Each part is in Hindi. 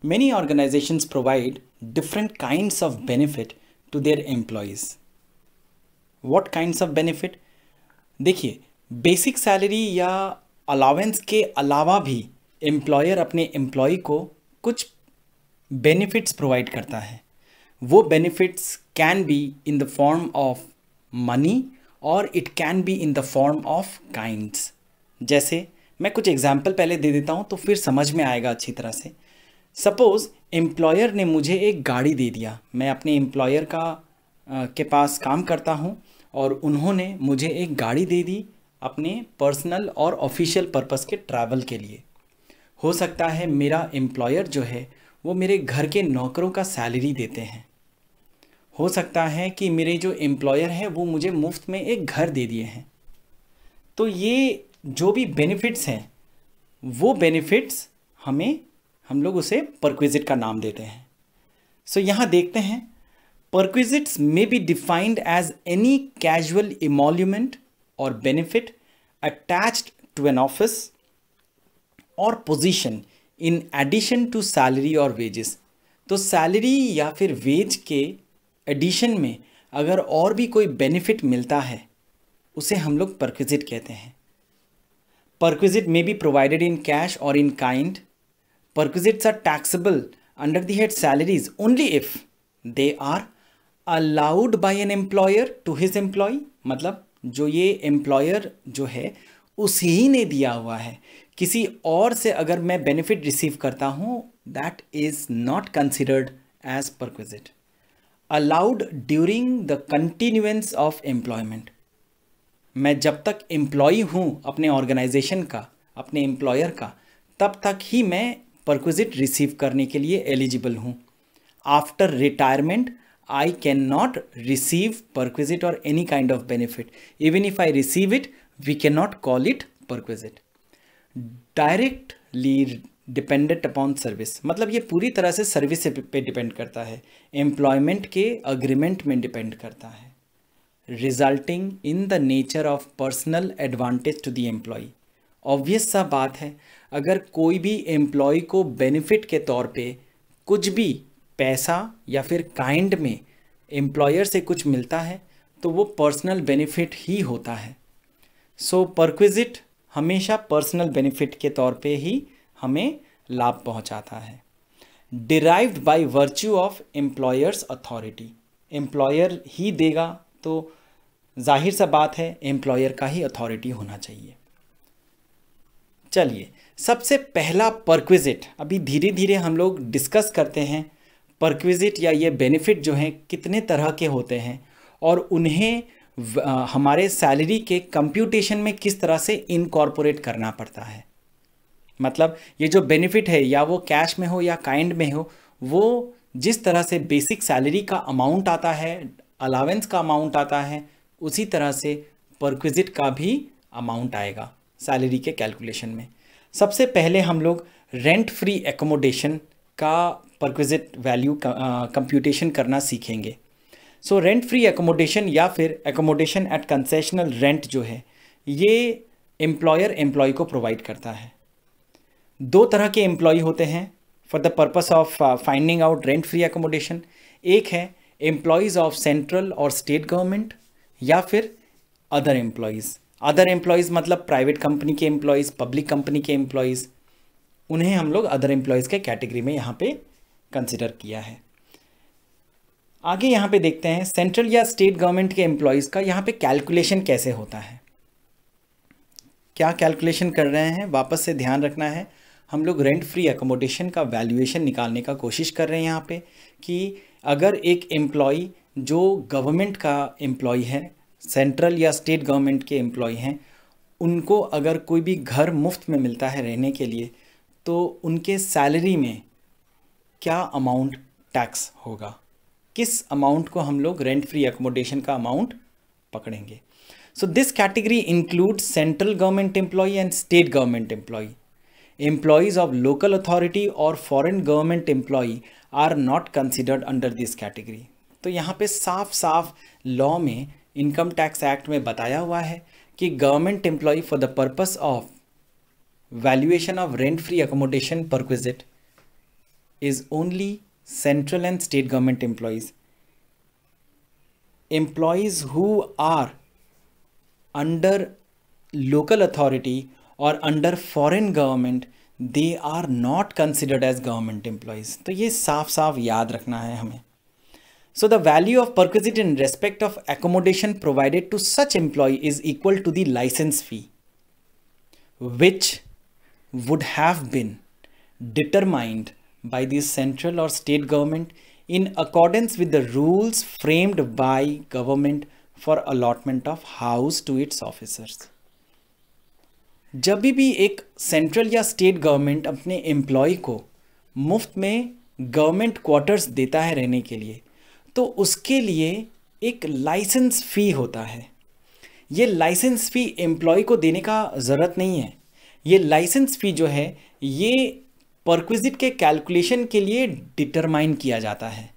Many organizations provide different kinds of benefit to their employees. What kinds of benefit? देखिए, बेसिक सैलरी या अलावेंस के अलावा भी एम्प्लॉयर अपने एम्प्लॉय को कुछ बेनिफिट्स प्रोवाइड करता है. वो benefits can be in the form of money और it can be in the form of kinds. जैसे मैं कुछ एग्जाम्पल पहले दे देता हूँ तो फिर समझ में आएगा अच्छी तरह से. सपोज़ एम्प्लॉयर ने मुझे एक गाड़ी दे दिया. मैं अपने एम्प्लॉयर के पास काम करता हूँ और उन्होंने मुझे एक गाड़ी दे दी अपने पर्सनल और ऑफिशियल पर्पस के ट्रैवल के लिए. हो सकता है मेरा एम्प्लॉयर जो है वो मेरे घर के नौकरों का सैलरी देते हैं. हो सकता है कि मेरे जो एम्प्लॉयर है वो मुझे मुफ्त में एक घर दे दिए हैं. तो ये जो भी बेनिफिट्स हैं वो बेनिफिट्स हम लोग उसे परक्विजिट का नाम देते हैं. सो यहाँ देखते हैं, perquisites may be defined as any casual emolument और benefit attached to an office और position in addition to salary और वेजेस. तो सैलरी या फिर वेज के एडिशन में अगर और भी कोई बेनिफिट मिलता है उसे हम लोग परक्विजिट कहते हैं. Perquisite may be provided in cash or in kind. Perquisites are taxable under the head salaries only if they are allowed by an employer to his employee. मतलब जो ये एम्प्लॉयर जो है उसी ने दिया हुआ है, किसी और से अगर मैं बेनिफिट रिसीव करता हूँ that is not considered as perquisite. Allowed during the continuance of employment. मैं जब तक एम्प्लॉई हूँ अपने ऑर्गेनाइजेशन का, अपने एम्प्लॉयर का, तब तक ही मैं परक्विजिट रिसीव करने के लिए एलिजिबल हूँ. After retirement I can not receive perquisite और any kind of benefit. Even if I receive it we can not call it perquisite. Directly dependent upon service. मतलब ये पूरी तरह से सर्विस पे डिपेंड करता है, एम्प्लॉयमेंट के अग्रीमेंट में डिपेंड करता है. Resulting in the nature of personal advantage to the employ. Obvious सा बात है, अगर कोई भी एम्प्लॉय को बेनिफिट के तौर पे कुछ भी पैसा या फिर काइंड में एम्प्लॉयर से कुछ मिलता है तो वो पर्सनल बेनिफिट ही होता है. सो परक्विजिट हमेशा पर्सनल बेनिफिट के तौर पे ही हमें लाभ पहुंचाता है. Derived by virtue of employer's authority. Employer ही देगा तो जाहिर सा बात है एम्प्लॉयर का ही अथॉरिटी होना चाहिए. चलिए, सबसे पहला परक्विजिट अभी धीरे धीरे हम लोग डिस्कस करते हैं. परक्विजिट या ये बेनिफिट जो हैं कितने तरह के होते हैं और उन्हें हमारे सैलरी के कंप्यूटेशन में किस तरह से इनकॉर्पोरेट करना पड़ता है. मतलब ये जो बेनिफिट है या वो कैश में हो या काइंड में हो, वो जिस तरह से बेसिक सैलरी का अमाउंट आता है, अलावेंस का अमाउंट आता है, उसी तरह से परक्विजिट का भी अमाउंट आएगा सैलरी के कैलकुलेशन में. सबसे पहले हम लोग रेंट फ्री एकोमोडेशन का परक्विजिट वैल्यू कंप्यूटेशन करना सीखेंगे. सो रेंट फ्री एकोमोडेशन या फिर एकोमोडेशन एट कंसेशनल रेंट जो है ये एम्प्लॉयर एम्प्लॉय को प्रोवाइड करता है. दो तरह के एम्प्लॉय होते हैं for the purpose of finding out rent free accommodation. एक है एम्प्लॉयज़ ऑफ सेंट्रल और स्टेट गवर्नमेंट या फिर अदर एम्प्लॉयज़. अदर एम्प्लॉयज़ मतलब प्राइवेट कंपनी के एम्प्लॉयज़, पब्लिक कंपनी के एम्प्लॉयज़, उन्हें हम लोग अदर एम्प्लॉयज़ के कैटेगरी में यहाँ पे कंसिडर किया है. आगे यहाँ पे देखते हैं सेंट्रल या स्टेट गवर्नमेंट के एम्प्लॉयज़ का यहाँ पे कैलकुलेशन कैसे होता है. क्या कैलकुलेशन कर रहे हैं, वापस से ध्यान रखना है. हम लोग रेंट फ्री एकोमोडेशन का वैल्यूएशन निकालने का कोशिश कर रहे हैं यहाँ पे कि अगर एक एम्प्लॉय जो गवर्नमेंट का एम्प्लॉय है, सेंट्रल या स्टेट गवर्नमेंट के एम्प्लॉय हैं, उनको अगर कोई भी घर मुफ्त में मिलता है रहने के लिए तो उनके सैलरी में क्या अमाउंट टैक्स होगा, किस अमाउंट को हम लोग रेंट फ्री एकोमोडेशन का अमाउंट पकड़ेंगे. So this category include central government employ and state government employ. Employees of local authority or foreign government employee are not considered under this category. तो यहाँ पे साफ साफ लॉ में, इनकम टैक्स एक्ट में बताया हुआ है कि government employ for the purpose of valuation of rent free accommodation perquisite is only central and state government employees. Employees who are under local authority or under foreign government, they are not considered as government employees. तो ये साफ साफ याद रखना है हमें. So the value of perquisite in respect of accommodation provided to such employee is equal to the license fee, which would have been determined by the central or state government in accordance with the rules framed by government for allotment of house to its officers. जब भी एक सेंट्रल या स्टेट गवर्नमेंट अपने एम्प्लॉय को मुफ्त में गवर्नमेंट क्वार्टर्स देता है रहने के लिए, तो उसके लिए एक लाइसेंस फ़ी होता है. ये लाइसेंस फ़ी एम्प्लॉय को देने का ज़रूरत नहीं है. ये लाइसेंस फ़ी जो है ये परक्विजिट के कैलकुलेशन के लिए डिटरमाइन किया जाता है.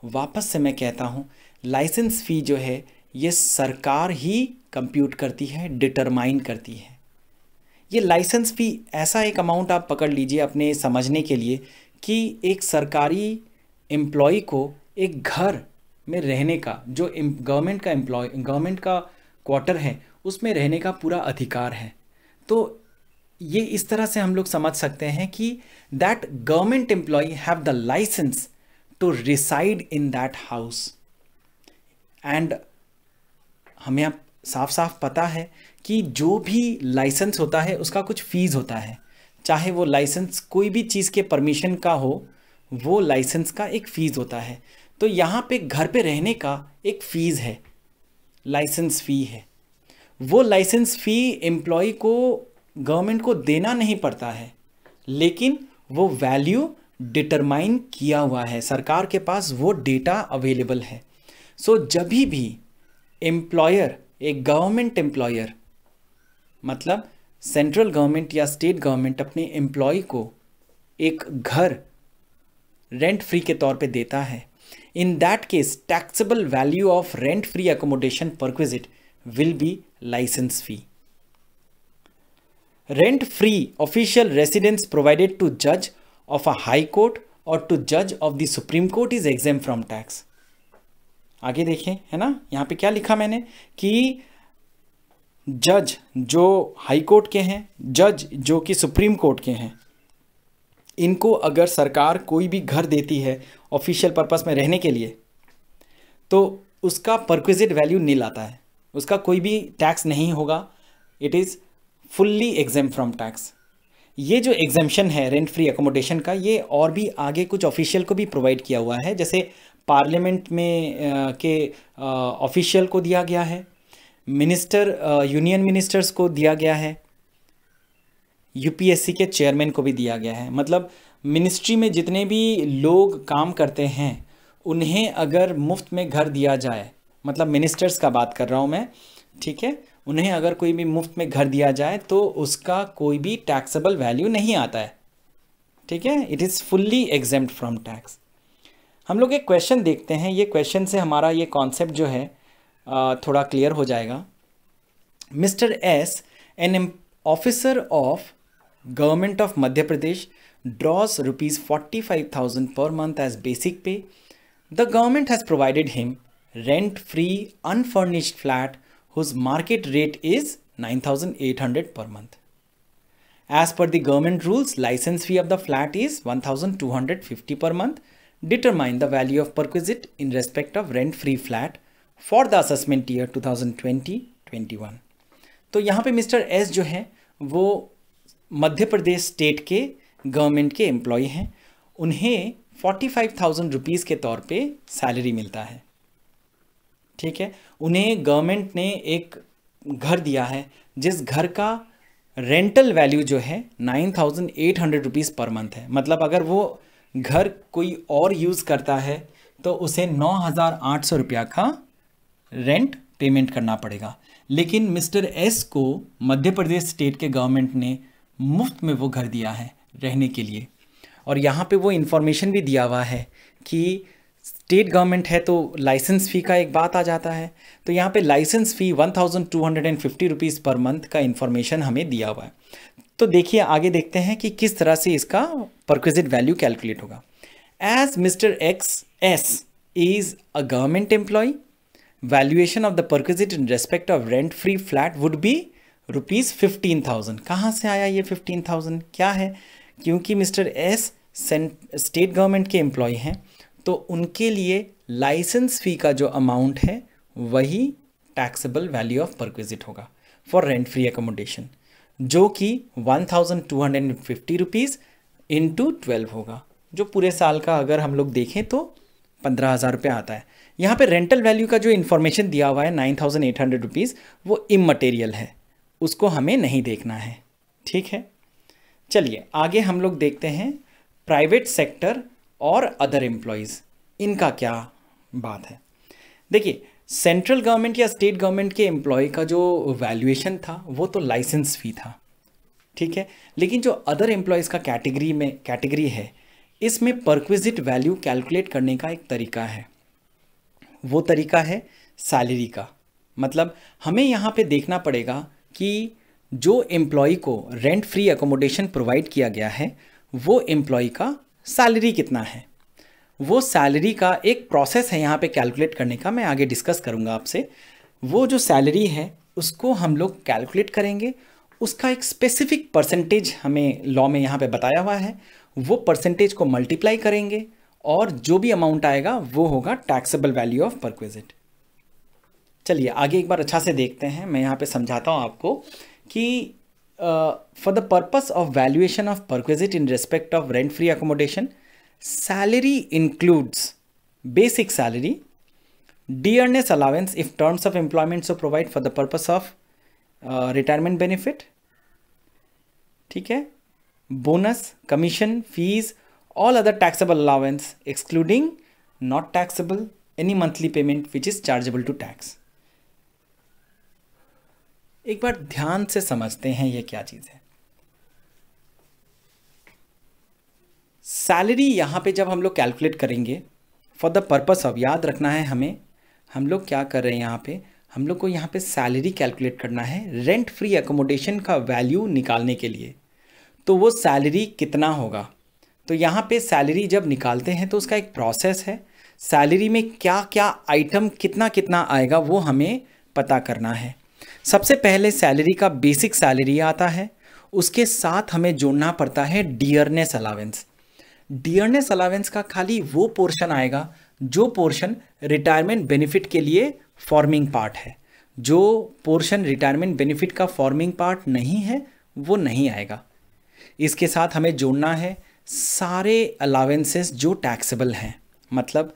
वापस से मैं कहता हूँ, लाइसेंस फ़ी जो है ये सरकार ही कंप्यूट करती है, डिटरमाइन करती है. ये लाइसेंस फ़ी ऐसा एक अमाउंट आप पकड़ लीजिए अपने समझने के लिए कि एक सरकारी एम्प्लॉय को एक घर में रहने का, जो गवर्नमेंट का क्वार्टर है उसमें रहने का पूरा अधिकार है. तो ये इस तरह से हम लोग समझ सकते हैं कि that government employ have the licence to reside in that house. And हमें अब साफ साफ पता है कि जो भी लाइसेंस होता है उसका कुछ फ़ीस होता है. चाहे वो लाइसेंस कोई भी चीज़ के परमिशन का हो, वो लाइसेंस का एक फ़ीस होता है. तो यहाँ पे घर पे रहने का एक फ़ीस है, लाइसेंस फ़ी है. वो लाइसेंस फ़ी एम्प्लॉय को गवर्नमेंट को देना नहीं पड़ता है, लेकिन वो वैल्यू डिटरमाइन किया हुआ है, सरकार के पास वो डेटा अवेलेबल है. सो जब भी एम्प्लॉयर, एक गवर्नमेंट एम्प्लॉयर मतलब सेंट्रल गवर्नमेंट या स्टेट गवर्नमेंट अपने एम्प्लॉय को एक घर रेंट फ्री के तौर पे देता है, in that case taxable value of rent free accommodation perquisite will be licence fee. Rent free official residence provided to जज ऑफ अ हाई कोर्ट और टू जज of the supreme court is exempt from tax. आगे देखें, है ना, यहाँ पे क्या लिखा मैंने कि जज जो हाई कोर्ट के हैं, जज जो कि सुप्रीम कोर्ट के हैं, इनको अगर सरकार कोई भी घर देती है ऑफिशियल पर्पस में रहने के लिए, तो उसका परक्विजिट वैल्यू नील आता है, उसका कोई भी टैक्स नहीं होगा. It is fully exempt from tax. ये जो एग्जेम्पशन है रेंट फ्री अकोमोडेशन का, ये और भी आगे कुछ ऑफिशियल को भी प्रोवाइड किया हुआ है. जैसे पार्लियामेंट में के ऑफिशियल को दिया गया है, यूनियन मिनिस्टर्स को दिया गया है, यूपीएससी के चेयरमैन को भी दिया गया है. मतलब मिनिस्ट्री में जितने भी लोग काम करते हैं उन्हें अगर मुफ्त में घर दिया जाए, मतलब मिनिस्टर्स का बात कर रहा हूँ मैं, ठीक है, उन्हें अगर कोई भी मुफ्त में घर दिया जाए तो उसका कोई भी टैक्सेबल वैल्यू नहीं आता है. ठीक है, it is fully exempt from tax. हम लोग एक क्वेश्चन देखते हैं. ये क्वेश्चन से हमारा ये कॉन्सेप्ट जो है थोड़ा क्लियर हो जाएगा. Mister S, an officer of government of Madhya Pradesh, draws rupees 45,000 per month as basic pay. The government has provided him rent-free unfurnished flat whose market rate is 9,800 per month. As per the government rules, license fee of the flat is 1,250 per month. Determine the value of perquisite in respect of rent-free flat for the assessment year 2020-21. तो यहाँ पे मिस्टर एस जो है वो मध्य प्रदेश स्टेट के गवर्नमेंट के एम्प्लॉय हैं. उन्हें 45,000 रुपीज़ के तौर पे सैलरी मिलता है. ठीक है, उन्हें गवर्नमेंट ने एक घर दिया है जिस घर का रेंटल वैल्यू जो है 9,800 रुपीज़ पर मंथ है. मतलब अगर वो घर कोई और यूज़ करता है तो उसे 9,800 रुपया का रेंट पेमेंट करना पड़ेगा. लेकिन मिस्टर एस को मध्य प्रदेश स्टेट के गवर्नमेंट ने मुफ्त में वो घर दिया है रहने के लिए. और यहाँ पे वो इन्फॉर्मेशन भी दिया हुआ है कि स्टेट गवर्नमेंट है तो लाइसेंस फ़ी का एक बात आ जाता है. तो यहाँ पे लाइसेंस फ़ी 1,250 रुपीज़ पर मंथ का इन्फॉर्मेशन हमें दिया हुआ है. तो देखिए आगे देखते हैं कि किस तरह से इसका परक्विजिट वैल्यू कैलकुलेट होगा. As Mr. XS is a government employee, valuation of the perquisite in respect of rent free flat would be ₹15,000। कहाँ से आया ये 15,000? क्या है? क्योंकि मिस्टर एस स्टेट गवर्नमेंट के एम्प्लॉय हैं, तो उनके लिए लाइसेंस फी का जो अमाउंट है वही टैक्सेबल वैल्यू ऑफ परक्विजिट होगा फॉर रेंट फ्री अकोमोडेशन, जो कि 1,250 रुपीज़ इंटू 12 होगा, जो पूरे साल का अगर हम लोग देखें तो 15,000 रुपये आता है। यहाँ पे रेंटल वैल्यू का जो इन्फॉर्मेशन दिया हुआ है 9,800 रुपीज़, वो इमटेरियल है, उसको हमें नहीं देखना है। ठीक है, चलिए आगे हम लोग देखते हैं प्राइवेट सेक्टर और अदर एम्प्लॉयज़, इनका क्या बात है। देखिए, सेंट्रल गवर्नमेंट या स्टेट गवर्नमेंट के एम्प्लॉय का जो वैल्यूएशन था वो तो लाइसेंस फी था, ठीक है, लेकिन जो अदर एम्प्लॉयज़ का कैटेगरी है, इसमें परक्विजिट वैल्यू कैलकुलेट करने का एक तरीका है, वो तरीका है सैलरी का। मतलब हमें यहाँ पे देखना पड़ेगा कि जो एम्प्लॉय को रेंट फ्री अकोमोडेशन प्रोवाइड किया गया है वो एम्प्लॉय का सैलरी कितना है। वो सैलरी का एक प्रोसेस है यहाँ पे कैलकुलेट करने का, मैं आगे डिस्कस करूँगा आपसे। वो जो सैलरी है उसको हम लोग कैलकुलेट करेंगे, उसका एक स्पेसिफिक परसेंटेज हमें लॉ में यहाँ पे बताया हुआ है, वो परसेंटेज को मल्टीप्लाई करेंगे और जो भी अमाउंट आएगा वो होगा टैक्सेबल वैल्यू ऑफ परक्विजिट। चलिए आगे एक बार अच्छा से देखते हैं, मैं यहाँ पे समझाता हूँ आपको कि for the purpose of valuation of perquisite in respect of rent free accommodation, salary includes basic salary, dearness allowance if terms of employment so provide for the purpose of retirement benefit, ठीक है, bonus, commission, fees, all other taxable allowance excluding not taxable any monthly payment which is chargeable to tax। एक बार ध्यान से समझते हैं ये क्या चीज़ है। सैलरी यहाँ पे जब हम लोग कैलकुलेट करेंगे फॉर द पर्पस ऑफ, याद रखना है हमें, हम लोग क्या कर रहे हैं यहाँ पे, हम लोग को यहाँ पे सैलरी कैलकुलेट करना है रेंट फ्री अकोमोडेशन का वैल्यू निकालने के लिए। तो वो सैलरी कितना होगा, तो यहाँ पे सैलरी जब निकालते हैं तो उसका एक प्रोसेस है, सैलरी में क्या क्या आइटम कितना कितना आएगा वो हमें पता करना है। सबसे पहले सैलरी का बेसिक सैलरी आता है, उसके साथ हमें जोड़ना पड़ता है डियरनेस अलावेंस। डियरनेस अलावेंस का खाली वो पोर्शन आएगा जो पोर्शन रिटायरमेंट बेनिफिट के लिए फॉर्मिंग पार्ट है, जो पोर्शन रिटायरमेंट बेनिफिट का फॉर्मिंग पार्ट नहीं है वो नहीं आएगा। इसके साथ हमें जोड़ना है सारे अलावेंसेस जो टैक्सेबल हैं। मतलब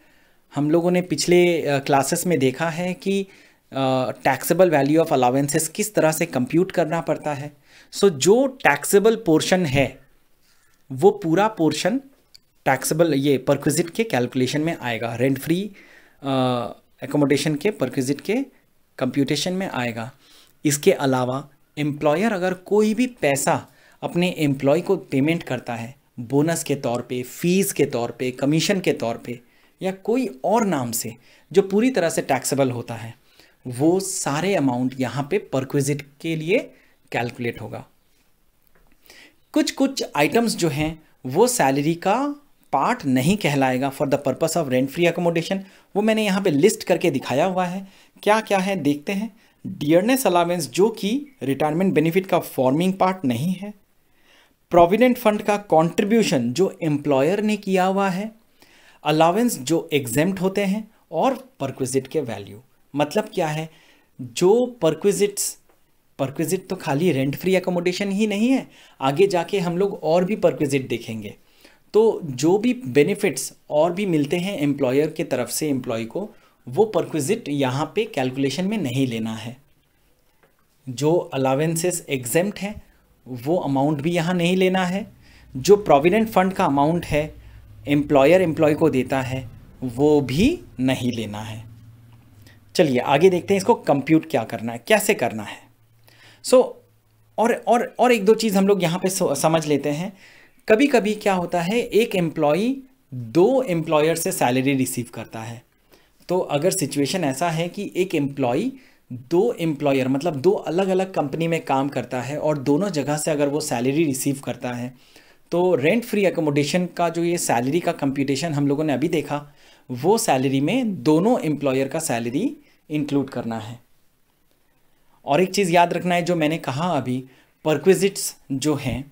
हम लोगों ने पिछले क्लासेस में देखा है कि टैक्सेबल वैल्यू ऑफ अलावेंसेस किस तरह से कंप्यूट करना पड़ता है। सो जो टैक्सेबल पोर्शन है वो पूरा पोर्शन टैक्सेबल ये परक्विजिट के कैलकुलेशन में आएगा, रेंट फ्री एकोमोडेशन के परक्विजिट के कंप्यूटेशन में आएगा। इसके अलावा एम्प्लॉयर अगर कोई भी पैसा अपने एम्प्लॉय को पेमेंट करता है बोनस के तौर पे, फीस के तौर पे, कमीशन के तौर पे या कोई और नाम से जो पूरी तरह से टैक्सेबल होता है, वो सारे अमाउंट यहाँ पे परक्विजिट के लिए कैलकुलेट होगा। कुछ कुछ आइटम्स जो हैं वो सैलरी का पार्ट नहीं कहलाएगा for the purpose of rent free accommodation, वो मैंने यहाँ पे लिस्ट करके दिखाया हुआ है। क्या क्या है देखते हैं। डियरनेस अलावेंस जो कि रिटायरमेंट बेनिफिट का फॉर्मिंग पार्ट नहीं है, प्रोविडेंट फंड का कंट्रीब्यूशन जो एम्प्लॉयर ने किया हुआ है, अलावेंस जो एग्जेम्प्ट होते हैं और परक्विजिट के वैल्यू। मतलब क्या है, जो परक्विजिट तो खाली रेंट फ्री अकोमोडेशन ही नहीं है, आगे जाके हम लोग और भी परक्विजिट देखेंगे। तो जो भी बेनिफिट्स और भी मिलते हैं एम्प्लॉयर के तरफ से एम्प्लॉय को, वो परक्विजिट यहाँ पे कैलकुलेशन में नहीं लेना है। जो अलावेंसेस एग्जेम्प्ट हैं वो अमाउंट भी यहाँ नहीं लेना है। जो प्रोविडेंट फंड का अमाउंट है एम्प्लॉयर एम्प्लॉय को देता है वो भी नहीं लेना है। चलिए आगे देखते हैं इसको कंप्यूट क्या करना है, कैसे करना है। और एक दो चीज़ हम लोग यहाँ पे समझ लेते हैं। कभी कभी क्या होता है, एक एम्प्लॉई दो एम्प्लॉयर से सैलरी रिसीव करता है। तो अगर सिचुएशन ऐसा है कि एक एम्प्लॉई दो एम्प्लॉयर मतलब दो अलग अलग कंपनी में काम करता है और दोनों जगह से अगर वो सैलरी रिसीव करता है, तो रेंट फ्री एकोमोडेशन का जो ये सैलरी का कंप्यूटेशन हम लोगों ने अभी देखा, वो सैलरी में दोनों एम्प्लॉयर का सैलरी इंक्लूड करना है। और एक चीज़ याद रखना है, जो मैंने कहा अभी, परक्विजिट्स जो हैं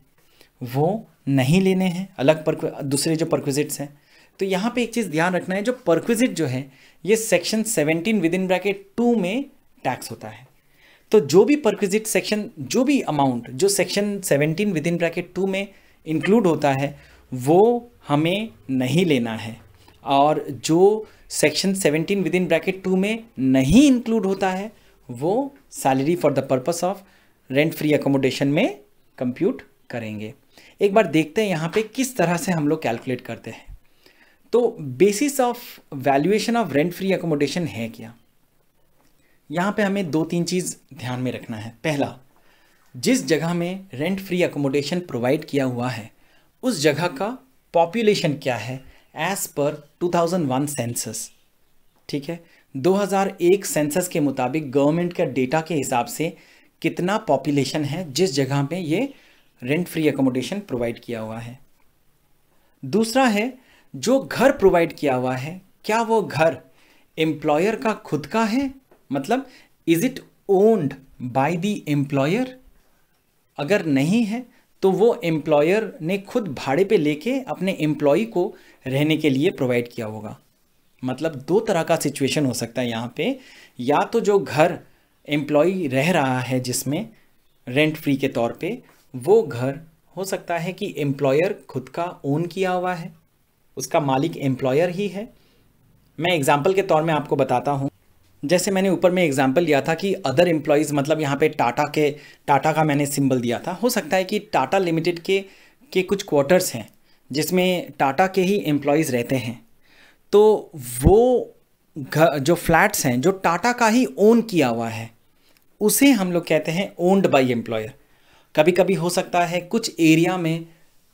वो नहीं लेने हैं, अलग दूसरे जो परक्विजिट्स हैं। तो यहाँ पे एक चीज़ ध्यान रखना है, जो परक्विजिट जो है ये सेक्शन 17 विद इन ब्रैकेट 2 में टैक्स होता है। तो जो भी परक्विजिट सेक्शन, जो भी अमाउंट जो सेक्शन 17 विद इन ब्रैकेट 2 में इंक्लूड होता है वो हमें नहीं लेना है, और जो सेक्शन 17 विद इन ब्रैकेट 2 में नहीं इंक्लूड होता है वो salary for the purpose of rent free accommodation में कंप्यूट करेंगे। एक बार देखते हैं यहाँ पे किस तरह से हम लोग कैलकुलेट करते हैं। तो basis of valuation of rent free accommodation है क्या, यहाँ पे हमें 2-3 चीज़ ध्यान में रखना है। पहला, जिस जगह में रेंट फ्री एकोमोडेशन प्रोवाइड किया हुआ है उस जगह का पॉपुलेशन क्या है एज पर 2001 सेंसस। ठीक है, 2001 सेंसस के मुताबिक गवर्नमेंट का डेटा के हिसाब से कितना पॉपुलेशन है जिस जगह पे ये रेंट फ्री एकोमोडेशन प्रोवाइड किया हुआ है। दूसरा है, जो घर प्रोवाइड किया हुआ है क्या वो घर एम्प्लॉयर का खुद का है, मतलब is it owned by the employer. अगर नहीं है तो वो एम्प्लॉयर ने खुद भाड़े पे लेके अपने एम्प्लॉय को रहने के लिए प्रोवाइड किया होगा। मतलब 2 तरह का सिचुएशन हो सकता है यहाँ पे, या तो जो घर एम्प्लॉय रह रहा है जिसमें रेंट फ्री के तौर पे, वो घर हो सकता है कि एम्प्लॉयर खुद का ओन किया हुआ है, उसका मालिक एम्प्लॉयर ही है। मैं एग्जांपल के तौर में आपको बताता हूँ, जैसे मैंने ऊपर में एग्जांपल लिया था कि अदर एम्प्लॉयज़, मतलब यहाँ पे टाटा का मैंने सिंबल दिया था। हो सकता है कि टाटा लिमिटेड के कुछ क्वार्टर्स हैं जिसमें टाटा के ही एम्प्लॉयज़ रहते हैं, तो वो जो फ्लैट्स हैं जो टाटा का ही ओन किया हुआ है उसे हम लोग कहते हैं ओन्ड बाय एम्प्लॉयर। कभी कभी हो सकता है कुछ एरिया में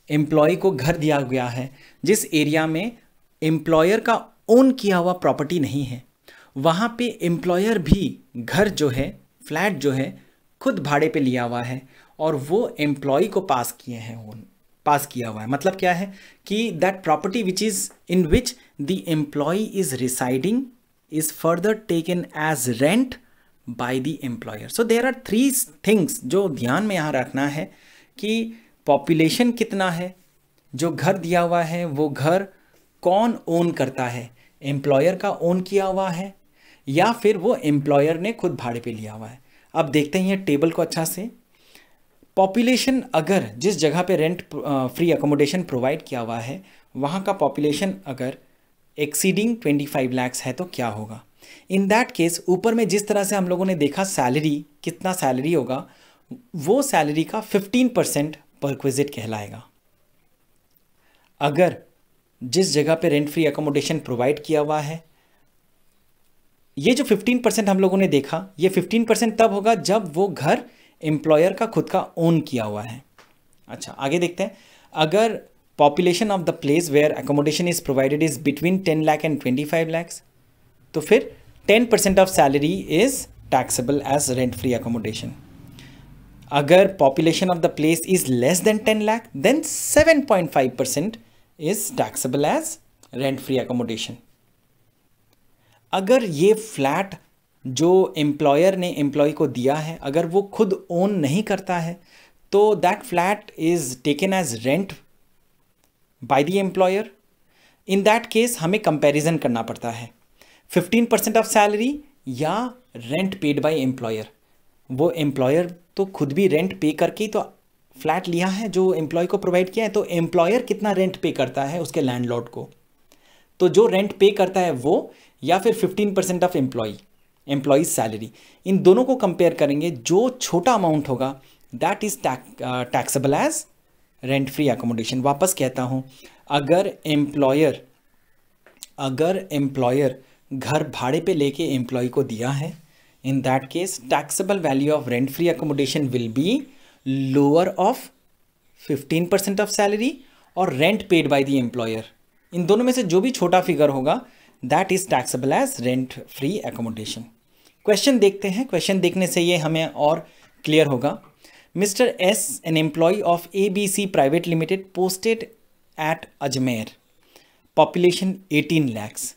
एम्प्लॉय को घर दिया गया है जिस एरिया में एम्प्लॉयर का ओन किया हुआ प्रॉपर्टी नहीं है, वहाँ पे एम्प्लॉयर भी घर जो है, फ्लैट जो है, खुद भाड़े पे लिया हुआ है और वो एम्प्लॉय को पास किया हुआ है। मतलब क्या है कि that property which is in which the employ is residing is further taken as rent by the employer. So there are 3 things जो ध्यान में यहाँ रखना है कि पॉपुलेशन कितना है, जो घर दिया हुआ है वो घर कौन ओन करता है, एम्प्लॉयर का ओन किया हुआ है या फिर वो एम्प्लॉयर ने खुद भाड़े पे लिया हुआ है। अब देखते हैं ये टेबल को अच्छा से। पॉपुलेशन, अगर जिस जगह पे रेंट फ्री एकोमोडेशन प्रोवाइड किया हुआ है वहाँ का पॉपुलेशन अगर एक्सीडिंग 25 लाख है तो क्या होगा। इन दैट केस ऊपर में जिस तरह से हम लोगों ने देखा सैलरी, कितना सैलरी होगा, वो सैलरी का 15% परक्विजिट कहलाएगा। अगर जिस जगह पे रेंट फ्री एकोमोडेशन प्रोवाइड किया हुआ है, ये जो 15% हम लोगों ने देखा, ये 15% तब होगा जब वो घर एम्प्लॉयर का खुद का ओन किया हुआ है। अच्छा, आगे देखते हैं। अगर population of the place where accommodation is provided is between 10 lakh and 25 lakh, तो फिर 10% of salary is taxable as rent free accommodation. अगर population of the place is less than 10 lakh then 7.5% is taxable as rent free accommodation. अगर ये फ्लैट जो एम्प्लॉयर ने एम्प्लॉय को दिया है अगर वो खुद ओन नहीं करता है तो that flat is taken as rent by the employer. In that case हमें कंपैरिजन करना पड़ता है 15% ऑफ सैलरी या रेंट पेड बाय एम्प्लॉयर। वो एम्प्लॉयर तो खुद भी रेंट पे करके ही तो फ्लैट लिया है जो एम्प्लॉय को प्रोवाइड किया है, तो एम्प्लॉयर कितना रेंट पे करता है उसके लैंडलॉर्ड को, तो जो रेंट पे करता है वो, या फिर 15% ऑफ एम्प्लॉयज सैलरी, इन दोनों को कंपेयर करेंगे। जो छोटा अमाउंट होगा that is taxable as rent free accommodation. वापस कहता हूँ, अगर एम्प्लॉयर घर भाड़े पे लेके एम्प्लॉय को दिया है, in that case taxable value of rent free accommodation will be lower of 15% of salary और rent paid by the employer. इन दोनों में से जो भी छोटा फिगर होगा that is taxable as rent free accommodation. Question देखते हैं, क्वेश्चन देखने से ये हमें और क्लियर होगा। Mr. S, an employee of ABC Private Limited, posted at Ajmer. Population 18 lakhs.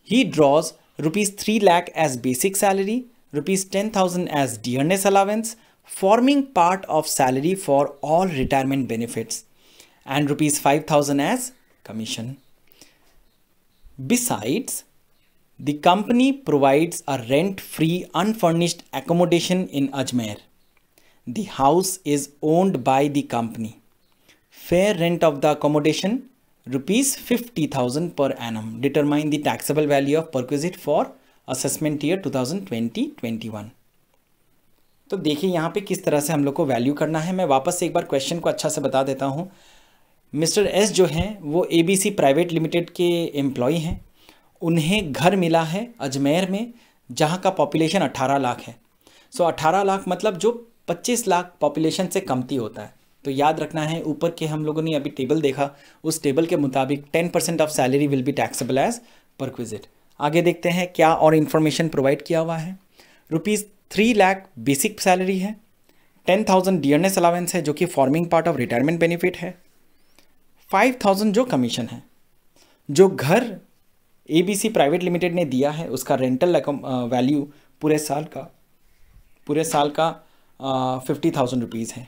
He draws rupees 3 lakh as basic salary, rupees 10,000 as dearness allowance, forming part of salary for all retirement benefits, and rupees 5,000 as commission. Besides, the company provides a rent-free unfurnished accommodation in Ajmer. The house is owned by the company. Fair rent of the accommodation rupees 50,000 per annum. Determine the taxable value of perquisite for assessment year 2020-21. तो देखिए यहाँ पे किस तरह से हम लोग को वैल्यू करना है। मैं वापस से एक बार क्वेश्चन को अच्छा से बता देता हूँ। मिस्टर एस जो हैं वो एबीसी प्राइवेट लिमिटेड के एम्प्लॉई हैं। उन्हें घर मिला है अजमेर में, जहाँ का पॉपुलेशन 18 लाख है। सो 18 लाख मतलब जो 25 लाख पॉपुलेशन से कमती होता है। तो याद रखना है, ऊपर के हम लोगों ने अभी टेबल देखा, उस टेबल के मुताबिक 10% of salary will be taxable as perquisite. आगे देखते हैं क्या और इन्फॉर्मेशन प्रोवाइड किया हुआ है। रुपीज़ 3 लाख बेसिक सैलरी है, 10,000 डियरनेस अलाउंस है जो कि forming part of retirement benefit है, 5,000 जो कमीशन है। जो घर एबीसी प्राइवेट लिमिटेड ने दिया है उसका रेंटल वैल्यू पूरे साल का 50,000 रुपीज़ है।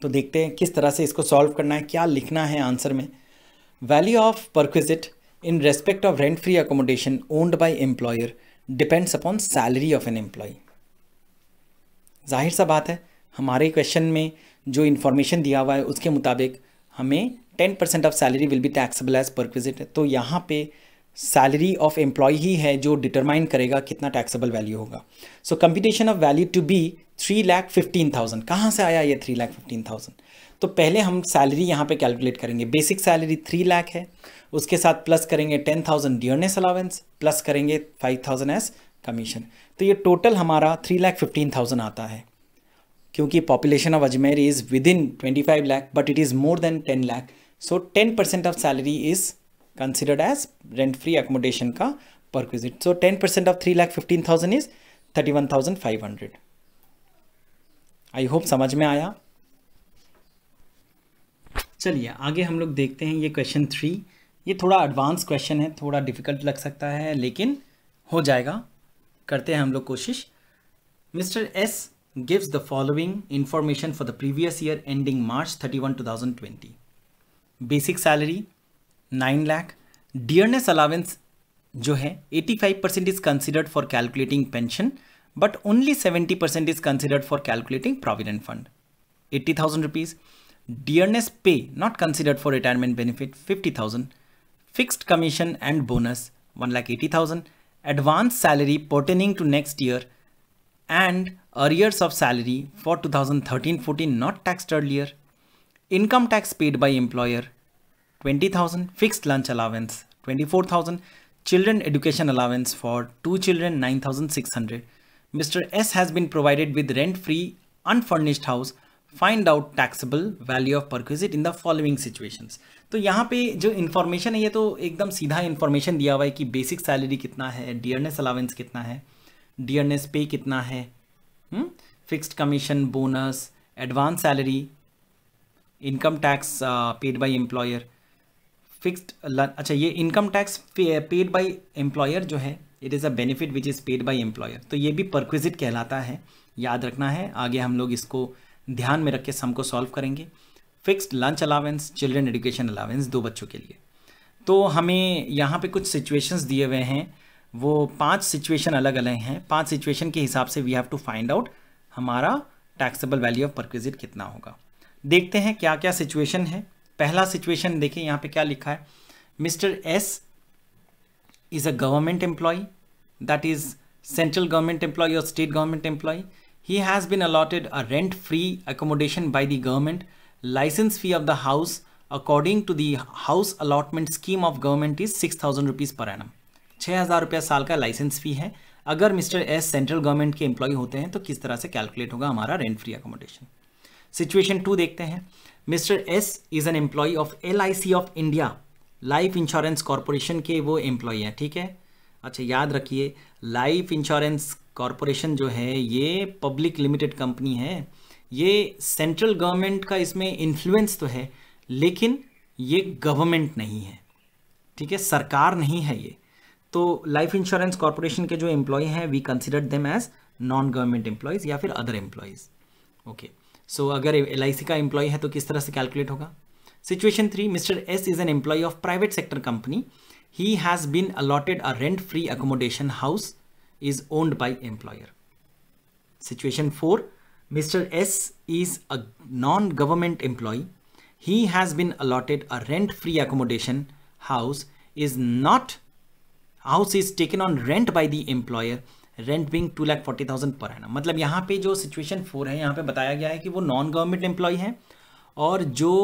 तो देखते हैं किस तरह से इसको सॉल्व करना है, क्या लिखना है आंसर में। Value of perquisite in respect of rent free accommodation owned by employer depends upon salary of an employee. जाहिर सा बात है, हमारे क्वेश्चन में जो इन्फॉर्मेशन दिया हुआ है उसके मुताबिक हमें 10% of salary will be taxable as perquisite है। तो यहाँ पे सैलरी ऑफ एम्प्लॉय ही है जो डिटरमाइन करेगा कितना टैक्सेबल वैल्यू होगा। So computation of value to be 3,15,000। कहाँ से आया ये 3,15,000? तो पहले हम सैलरी यहाँ पे कैलकुलेट करेंगे। बेसिक सैलरी 3 लाख है, उसके साथ प्लस करेंगे 10,000 डियरनेस अलाउंस, प्लस करेंगे 5,000 एज कमीशन। तो ये टोटल हमारा 3,15,000 आता है। क्योंकि population of Ajmer is with in 25 lakh but it is more than 10 lakh, so 10% of salary is considered as rent free accommodation का perquisite. So 10% of 3,15,000 is 31,500. I hope समझ में आया। चलिए आगे हम लोग देखते हैं ये क्वेश्चन 3। ये थोड़ा एडवांस क्वेश्चन है, थोड़ा डिफिकल्ट लग सकता है लेकिन हो जाएगा, करते हैं हम लोग कोशिश। Mister S gives the following information for the previous year ending March 31, 2020. Basic salary 9 lakh, dearness allowance जो है 85% is considered for calculating pension but only 70% is considered for calculating provident fund, 80,000 rupees. Dearness pay not considered for retirement benefit 50,000, fixed commission and bonus 1,80,000, advance salary pertaining to next year and arrears of salary for 2013-14 not taxed earlier, income tax paid by employer 20,000, fixed lunch allowance 24,000, children education allowance for 2 children 9,600. Mr. S has been provided with rent-free unfurnished house. Find out taxable value of perquisite in the following situations. तो यहाँ पे जो इन्फॉर्मेशन है ये तो एकदम सीधा इन्फॉर्मेशन दिया हुआ है कि बेसिक सैलरी कितना है, डियरनेस अलावेंस कितना है, डियरनेस पे कितना है, fixed commission, bonus, advance salary, income tax paid by employer, fixed. अच्छा, ये income tax paid by employer जो है it is a benefit which is paid by employer, तो ये भी परक्विजिट कहलाता है, याद रखना है। आगे हम लोग इसको ध्यान में रख के सम को सॉल्व करेंगे। Fixed lunch allowance, children education allowance 2 बच्चों के लिए। तो हमें यहाँ पे कुछ सिचुएशंस दिए हुए हैं, वो 5 सिचुएशन अलग अलग हैं। 5 सिचुएशन के हिसाब से we have to find out हमारा टैक्सेबल वैल्यू ऑफ परक्विजिट कितना होगा। देखते हैं क्या क्या सिचुएशन है। पहला सिचुएशन देखिए यहाँ पे क्या लिखा है। Mister S is a government employ, that is central government employ और state government employ. He has been allotted a rent free accommodation by the government. Licence fee of the house according to the house allotment scheme of government is 6,000 rupees per annum. 6,000 रुपया साल का लाइसेंस फी है। अगर मिस्टर एस सेंट्रल गवर्नमेंट के एम्प्लॉय होते हैं तो किस तरह से कैलकुलेट होगा हमारा रेंट फ्री अकोमोडेशन। सिचुएशन 2 देखते हैं। Mister S is an employee of LIC of India, life insurance corporation के वो एम्प्लॉय हैं, ठीक है। अच्छा, याद रखिए लाइफ इंश्योरेंस कॉरपोरेशन जो है ये पब्लिक लिमिटेड कंपनी है, ये सेंट्रल गवर्नमेंट का इसमें इन्फ्लुएंस तो है, लेकिन ये गवर्नमेंट नहीं है, ठीक है, सरकार नहीं है ये। तो लाइफ इंश्योरेंस कॉर्पोरेशन के जो एम्प्लॉय हैं, we consider them as non government employees या फिर अदर एम्प्लॉयज़। ओके, सो अगर LIC का एम्प्लॉय है तो किस तरह से कैलकुलेट होगा? Situation 3, mister S is an employee of private sector company, he has been allotted a rent free accommodation house is owned by employer. Situation 4, Mr. S is a non-government employee. He has been allotted a rent-free accommodation house house is taken on rent by the employer, rent being 2,40,000 per annum. मतलब यहाँ पे जो सिचुएशन 4 है, यहाँ पे बताया गया है कि वो नॉन गवर्नमेंट एम्प्लॉय हैं और जो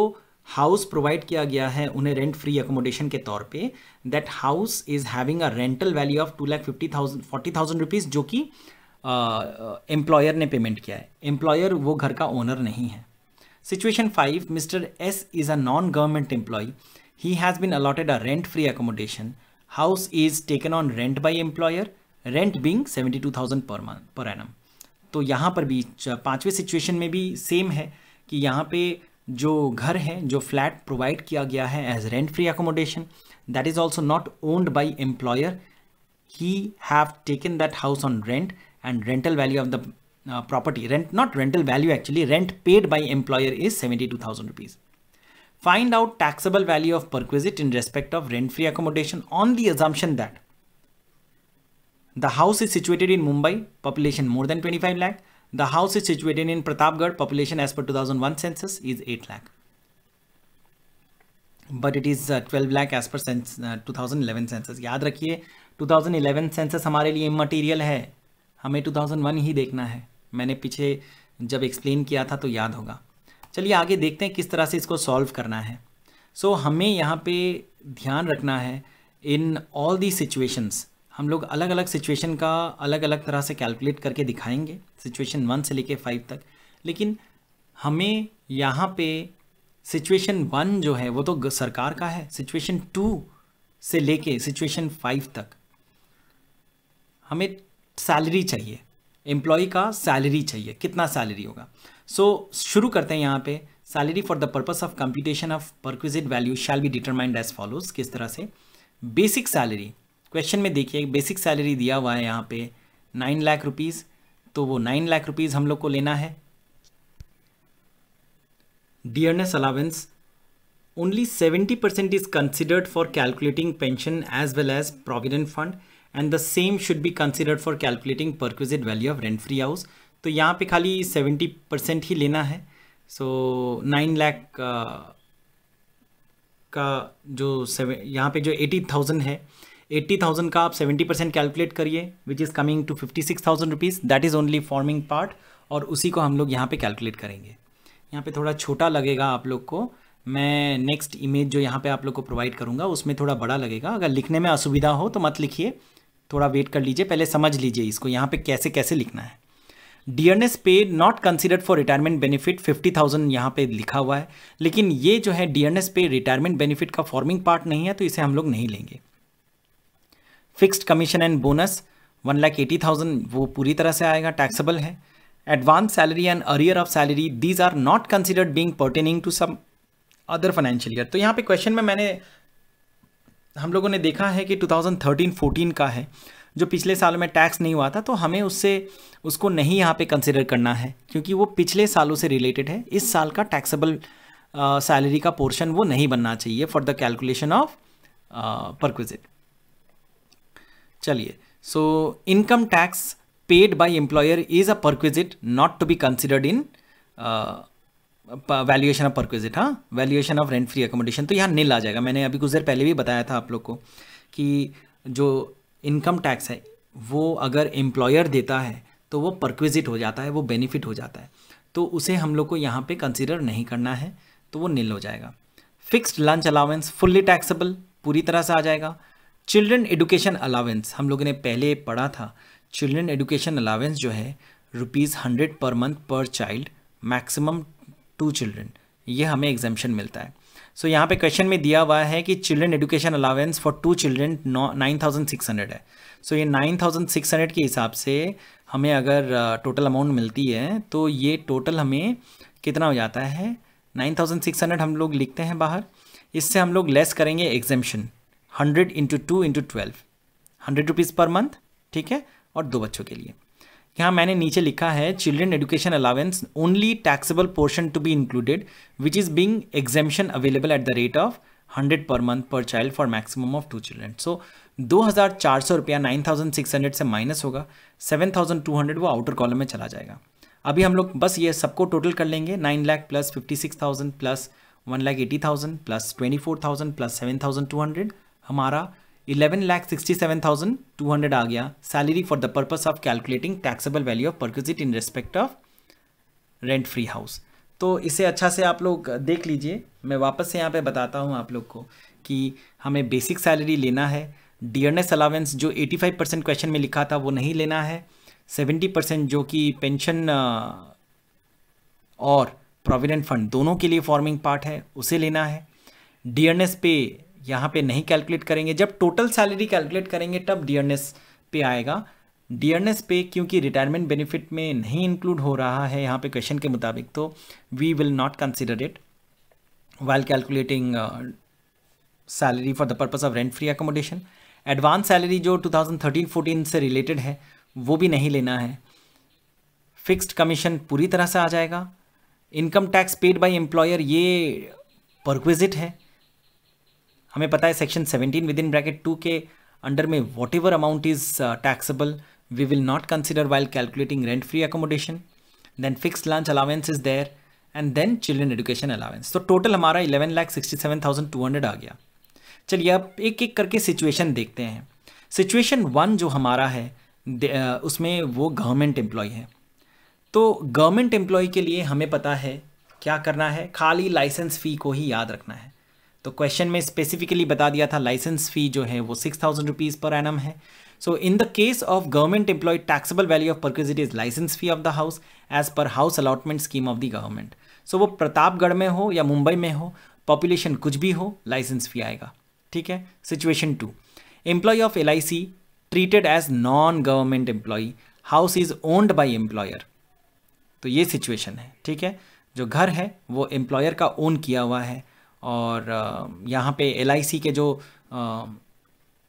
हाउस प्रोवाइड किया गया है उन्हें रेंट फ्री अकोमोडेशन के तौर पे, that house is having a rental value of 2,40,000 rupees, जो कि एम्प्लॉयर ने पेमेंट किया है। एम्प्लॉयर वो घर का ओनर नहीं है। Situation 5, mister S is a non government employ, he has been allotted a rent free accommodation, house is taken on rent by employer, rent being 72,000 per annum. तो यहाँ पर भी पांचवें सिचुएशन में भी सेम है कि यहाँ पे जो घर है, जो फ्लैट प्रोवाइड किया गया है as rent free accommodation, that is also not owned by employer, he have taken that house on rent and rental value of the property, rent not rental value actually, rent paid by employer is 72,000 rupees. Find out taxable value of perquisite in respect of rent free accommodation on the assumption that the house is situated in Mumbai, population more than 25 lakh. The house is situated in Pratapgarh, population as per 2001 census is 8 lakh. But it is 12 lakh as per 2011 census. याद रखिए 2011 census हमारे लिए immaterial है, हमें 2001 ही देखना है। मैंने पीछे जब एक्सप्लेन किया था तो याद होगा। चलिए आगे देखते हैं किस तरह से इसको सॉल्व करना है। सो हमें यहाँ पे ध्यान रखना है, इन ऑल दी सिचुएशंस हम लोग अलग अलग सिचुएशन का अलग अलग तरह से कैलकुलेट करके दिखाएंगे, सिचुएशन 1 से लेके 5 तक। लेकिन हमें यहाँ पे सिचुएशन 1 जो है वो तो सरकार का है, सिचुएशन 2 से लेके सिचुएशन 5 तक हमें सैलरी चाहिए, एम्प्लॉय का सैलरी चाहिए, कितना सैलरी होगा। सो शुरू करते हैं यहाँ पे। Salary for the purpose of computation of perquisite value shall be determined as follows. किस तरह से? बेसिक सैलरी, क्वेश्चन में देखिए बेसिक सैलरी दिया हुआ है यहाँ पे 9 लाख रुपीज़, तो वो 9 लाख रुपीज़ हम लोग को लेना है। Dearness allowance only 70% is considered for calculating pension as well as provident fund and the same should be considered for calculating perquisite value of rent free house. तो यहाँ पे खाली 70% ही लेना है। सो 9 लाख का जो यहाँ पे जो 80,000 है, 80,000 का आप 70% कैलकुलेट करिए, which is coming to 56,000 rupees. That is only forming part, और उसी को हम लोग यहाँ पे कैलकुलेट करेंगे। यहाँ पे थोड़ा छोटा लगेगा आप लोग को, मैं नेक्स्ट इमेज जो यहाँ पे आप लोग को प्रोवाइड करूँगा उसमें थोड़ा बड़ा लगेगा। अगर लिखने में असुविधा हो तो मत लिखिए, थोड़ा वेट कर लीजिए, पहले समझ लीजिए इसको यहाँ पे कैसे कैसे लिखना है। Dearness paid not considered for retirement benefit 50,000 यहाँ पे लिखा हुआ है, लेकिन ये जो है डियरनेस पे रिटायरमेंट बेनिफिट का फॉर्मिंग पार्ट नहीं है, तो इसे हम लोग नहीं लेंगे। फिक्स्ड कमीशन एंड बोनस 1,80,000 वो पूरी तरह से आएगा, टैक्सेबल है। Advance salary and arrear of salary these are not considered being pertaining to some other financial year. तो यहाँ पे क्वेश्चन में हम लोगों ने देखा है कि 2013-14 का है, जो पिछले सालों में टैक्स नहीं हुआ था, तो हमें उसको नहीं यहाँ पे कंसिडर करना है, क्योंकि वो पिछले सालों से रिलेटेड है। इस साल का टैक्सेबल सैलरी का पोर्शन वो नहीं बनना चाहिए for the calculation of perquisite. चलिए, so income tax paid by employer is a perquisite not to be considered in valuation of perquisite. हाँ, valuation of rent free accommodation तो यहाँ नील आ जाएगा। मैंने अभी कुछ देर पहले भी बताया था आप लोग को कि जो इनकम टैक्स है वो अगर एम्प्लॉयर देता है तो वो परक्विजिट हो जाता है, वो बेनिफिट हो जाता है, तो उसे हम लोग को यहाँ पे कंसिडर नहीं करना है, तो वो नील हो जाएगा। Fixed lunch allowance fully taxable, पूरी तरह से आ जाएगा। चिल्ड्रन एजुकेशन अलाउंस हम लोगों ने पहले पढ़ा था, चिल्ड्रन एजुकेशन अलाउंस जो है ₹100 per month per child, maximum 2 children, ये हमें एग्जेम्पशन मिलता है। सो यहाँ पे क्वेश्चन में दिया हुआ है कि children education allowance for 2 children 9600 है। सो ये 9600 के हिसाब से हमें अगर टोटल अमाउंट मिलती है तो ये टोटल हमें कितना हो जाता है, 9600 हम लोग लिखते हैं बाहर, इससे हम लोग लेस करेंगे एग्जेम्पशन 100 × 2 × 12, 100 रुपीज़ पर मंथ, ठीक है, और 2 बच्चों के लिए। यहाँ मैंने नीचे लिखा है children education allowance only taxable portion to be included which is being exemption available at the rate of 100 per month per child for maximum of 2 children. So 2400 रुपया 9600 से माइनस होगा, 7200 वो आउटर कॉलम में चला जाएगा। अभी हम लोग बस ये सबको टोटल कर लेंगे, 9 lakh plus 56,000 plus 1,80,000 plus 24,000 plus 7,200, हमारा 11,67,200 आ गया salary for the purpose of calculating taxable value of perquisite in respect of rent free house. तो इसे अच्छा से आप लोग देख लीजिए। मैं वापस से यहाँ पे बताता हूँ आप लोग को कि हमें बेसिक सैलरी लेना है, डियरनेस अलावेंस जो 85% क्वेश्चन में लिखा था वो नहीं लेना है, 70% जो कि पेंशन और प्रोविडेंट फंड दोनों के लिए फॉर्मिंग पार्ट है उसे लेना है। डियरनेस पे यहाँ पे नहीं कैलकुलेट करेंगे, जब टोटल सैलरी कैलकुलेट करेंगे तब डियरनेस पे आएगा। डियरनेस पे क्योंकि रिटायरमेंट बेनिफिट में नहीं इंक्लूड हो रहा है यहाँ पे क्वेश्चन के मुताबिक, तो we will not consider it while calculating salary for the purpose of rent free accommodation। Advance salary जो 2013-14 से रिलेटेड है वो भी नहीं लेना है। फिक्स्ड कमीशन पूरी तरह से आ जाएगा। Income tax paid by employer ये परक्विजिट है, हमें पता है सेक्शन 17 विदिन ब्रैकेट 2 के अंडर में whatever amount is taxable we will not consider while calculating rent free accommodation. Then fixed lunch allowance is there and then children education allowance. तो टोटल हमारा 11,67,200 आ गया। चलिए अब एक एक करके सिचुएशन देखते हैं। सिचुएशन 1 जो हमारा है उसमें वो गवर्नमेंट एम्प्लॉय है। तो गवर्नमेंट एम्प्लॉय के लिए हमें पता है क्या करना है, खाली लाइसेंस फ़ी को ही याद रखना है। तो क्वेश्चन में स्पेसिफिकली बता दिया था लाइसेंस फ़ी जो है वो 6,000 रुपीज़ पर एनम है। So in the case of government employ taxable value of perquisite is licence fee of the house as per house allotment scheme of the government. So वो प्रतापगढ़ में हो या मुंबई में हो, पॉपुलेशन कुछ भी हो, लाइसेंस फी आएगा, ठीक है। Situation 2, employee of LIC treated as non government employee, house is owned by employer. तो ये सिचुएशन है, ठीक है। जो घर है वो एम्प्लॉयर का ओन किया हुआ है और यहाँ पे LIC के जो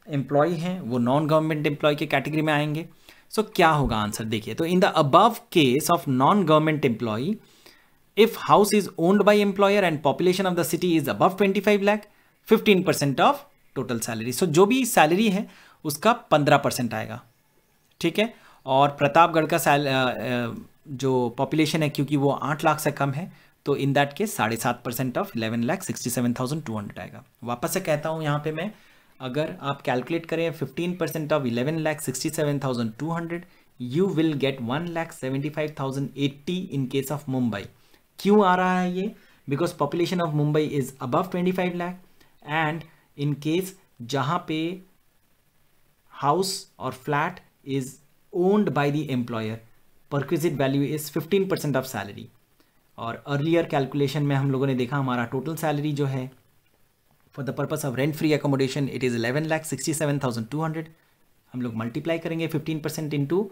एम्प्लॉय हैं वो नॉन गवर्नमेंट एम्प्लॉय के कैटेगरी में आएंगे। सो क्या होगा आंसर देखिए। तो in the above case of non government employ, if house is owned by employer and population of the city is above 25 lakh, 15% of total salary. So जो भी सैलरी है उसका 15% आएगा, ठीक है। और प्रतापगढ़ का जो पॉपुलेशन है क्योंकि वो 8 लाख से कम है, तो इन दैट केस 7.5% ऑफ 11,67,200 आएगा। वापस से कहता हूँ यहाँ पे मैं, अगर आप कैलकुलेट करें 15% of 11,67,200 you will get 1,75,080 in case of Mumbai. क्यों आ रहा है ये? Because population of Mumbai is above 25 lakh and in case जहाँ पे हाउस और flat is owned by the employer, perquisite value is 15% of salary. और अर्लियर कैलकुलेशन में हम लोगों ने देखा हमारा टोटल सैलरी जो है for the purpose of rent free accommodation it is 11,67,200। हम लोग मल्टीप्लाई करेंगे 15% into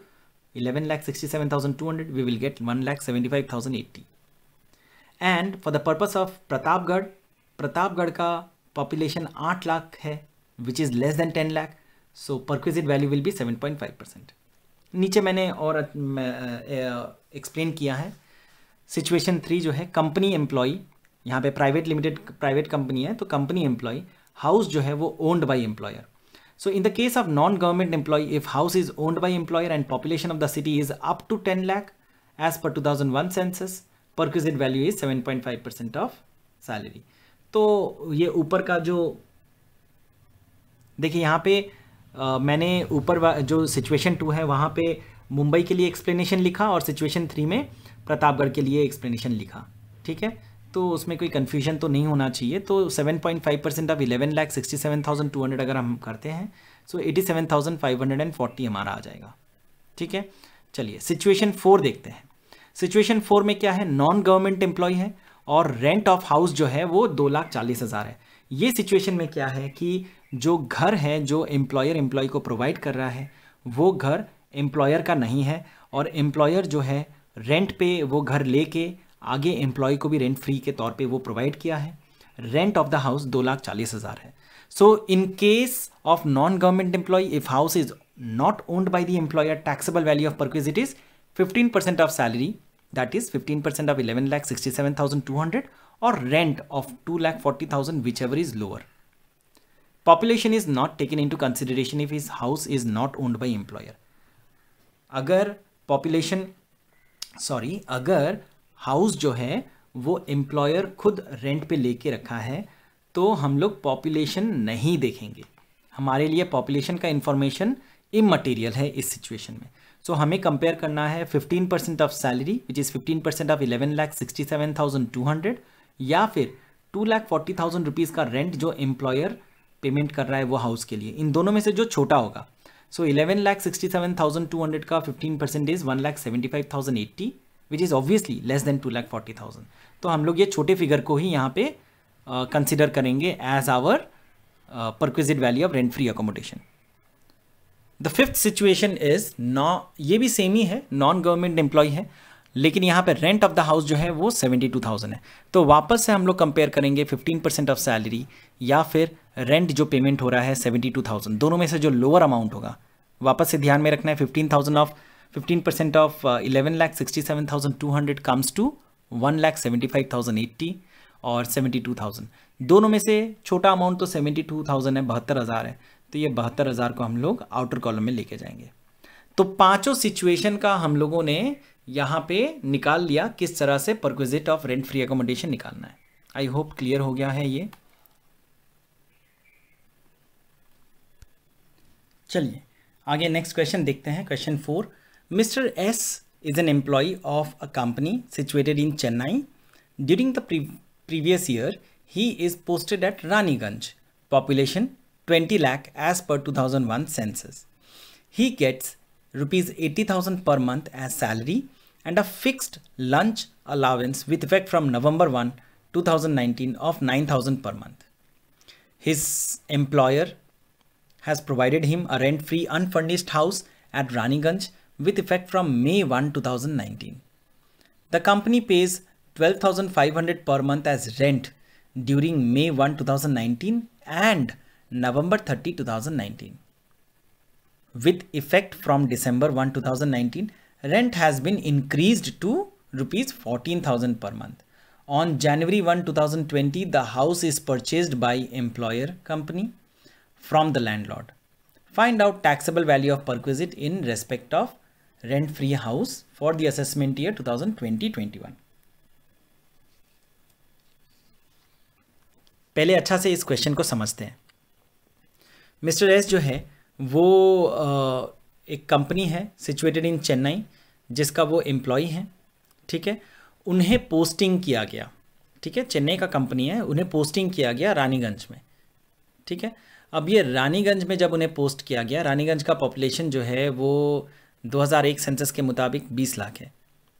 11,67,200 we will get 1,75,080। And for the purpose of Pratapgarh का पॉपुलेशन 8 लाख है which is less than 10 lakh, so perquisite value will be 7.5%। नीचे मैंने और एक्सप्लेन किया है। सिचुएशन 3 जो है कंपनी एम्प्लॉय, यहाँ पे प्राइवेट कंपनी है तो कंपनी एम्प्लॉय, हाउस जो है वो owned by employer. So in the case of non government employ, if house is owned by employer and population of the city is up to 10 lakh as per 2001 census, perquisite value is 7.5% of salary. तो ये ऊपर का जो देखिए यहाँ पे मैंने ऊपर जो सिचुएशन 2 है वहाँ पे मुंबई के लिए एक्सप्लेनेशन लिखा और सिचुएशन 3 में प्रतापगढ़ के लिए एक्सप्लेनेशन लिखा, ठीक है। तो उसमें कोई कन्फ्यूजन तो नहीं होना चाहिए। तो 7.5% ऑफ 11,67,200 अगर हम करते हैं सो 87,540 हमारा आ जाएगा, ठीक है। चलिए सिचुएशन 4 देखते हैं। सिचुएशन 4 में क्या है, नॉन गवर्नमेंट एम्प्लॉय है और रेंट ऑफ हाउस जो है वो 2,40,000 है। ये सिचुएशन में क्या है कि जो घर है जो एम्प्लॉयर एम्प्लॉय को प्रोवाइड कर रहा है वो घर एम्प्लॉयर का नहीं है, और एम्प्लॉयर जो है रेंट पे वो घर लेके आगे एम्प्लॉय को भी रेंट फ्री के तौर पे वो प्रोवाइड किया है। रेंट ऑफ द हाउस 2,40,000 है। So in case of non government employ, if house is not owned by the employer, taxable value of perquisite is 15% of salary, that is 15% of 11,67,200 और rent of 2,40,000 whichever is lower. Population is not taken into consideration if his house is not owned by employer. अगर अगर हाउस जो है वो एम्प्लॉयर खुद रेंट पे लेके रखा है तो हम लोग पॉपुलेशन नहीं देखेंगे। हमारे लिए पॉपुलेशन का इंफॉर्मेशन इमटेरियल है इस सिचुएशन में। सो हमें कंपेयर करना है 15% of salary which is 15% of 11,67,200 या फिर 2,40,000 रुपीज़ का रेंट जो एम्प्लॉयर पेमेंट कर रहा है वो हाउस के लिए। इन दोनों में से जो छोटा होगा, सो 11,67,200 का 15% is 1,75,080 which is obviously less than 2,40,000। तो हम लोग ये छोटे फिगर को ही यहाँ पे कंसिडर करेंगे as our perquisite value of rent free accommodation. The fifth situation is ये भी सेम ही है, नॉन गवर्नमेंट एम्प्लॉय है, लेकिन यहाँ पे रेंट ऑफ द हाउस जो है वो 72,000 है। तो वापस से हम लोग कंपेयर करेंगे 15% ऑफ सैलरी या फिर रेंट जो पेमेंट हो रहा है 72,000, दोनों में से जो लोअर अमाउंट होगा। वापस से ध्यान में रखना है 15% ऑफ 11,67,200 कम्स टू 1,75,080 और 72,000, दोनों में से छोटा अमाउंट तो 72,000 है, 72,000 है। तो ये 72,000 को हम लोग आउटर कॉलम में लेके जाएंगे। तो पांचों सिचुएशन का हम लोगों ने यहाँ पे निकाल लिया किस तरह से perquisite of rent free accommodation निकालना है। आई होप क्लियर हो गया है ये। चलिए आगे नेक्स्ट क्वेश्चन देखते हैं। Question 4, mister S is an employee of a company situated in Chennai. During the previous year he is posted at Raniganj, population 20 lakh as per 2001 census. He gets rupees 80,000 per month as salary and a fixed lunch allowance with effect from November 1, 2019 of 9,000 per month. His employer has provided him a rent-free unfurnished house at Raniganj with effect from May 1, 2019. The company pays 12,500 per month as rent during May 1, 2019 and November 30, 2019. With effect from December 1, 2019, rent has been increased to rupees 14,000 per month. On January 1, 2020, the house is purchased by employer company from the landlord. Find out taxable value of perquisite in respect of rent-free house for the assessment year 2020-21. पहले अच्छा से इस क्वेश्चन को समझते हैं। मिस्टर एस जो है वो एक कंपनी है सिचुएटेड इन चेन्नई जिसका वो एम्प्लॉय है, ठीक है। उन्हें पोस्टिंग किया गया, ठीक है, चेन्नई का कंपनी है, उन्हें पोस्टिंग किया गया रानीगंज में, ठीक है। अब ये रानीगंज में जब उन्हें पोस्ट किया गया, रानीगंज का पॉपुलेशन जो है वो 2001 सेंसस के मुताबिक 20 लाख है,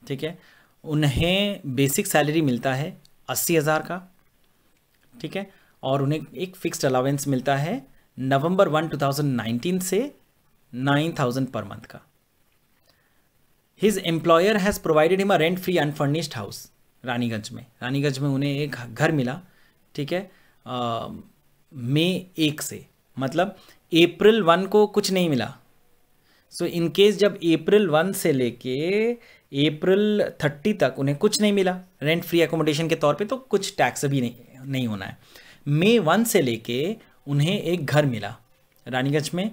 ठीक है। उन्हें बेसिक सैलरी मिलता है 80,000 का, ठीक है, और उन्हें एक फिक्स्ड अलाउंस मिलता है नवंबर 1, 2019 से 9,000 पर मंथ का। His employer has provided him a rent free unfurnished house Raniganj में उन्हें एक घर मिला, ठीक है, मई 1 से, मतलब अप्रैल 1 को कुछ नहीं मिला। सो इन केस जब अप्रैल 1 से लेके अप्रैल 30 तक उन्हें कुछ नहीं मिला रेंट फ्री एकोमोडेशन के तौर पे, तो कुछ टैक्स भी नहीं होना है। मई 1 से लेके उन्हें एक घर मिला रानीगंज में,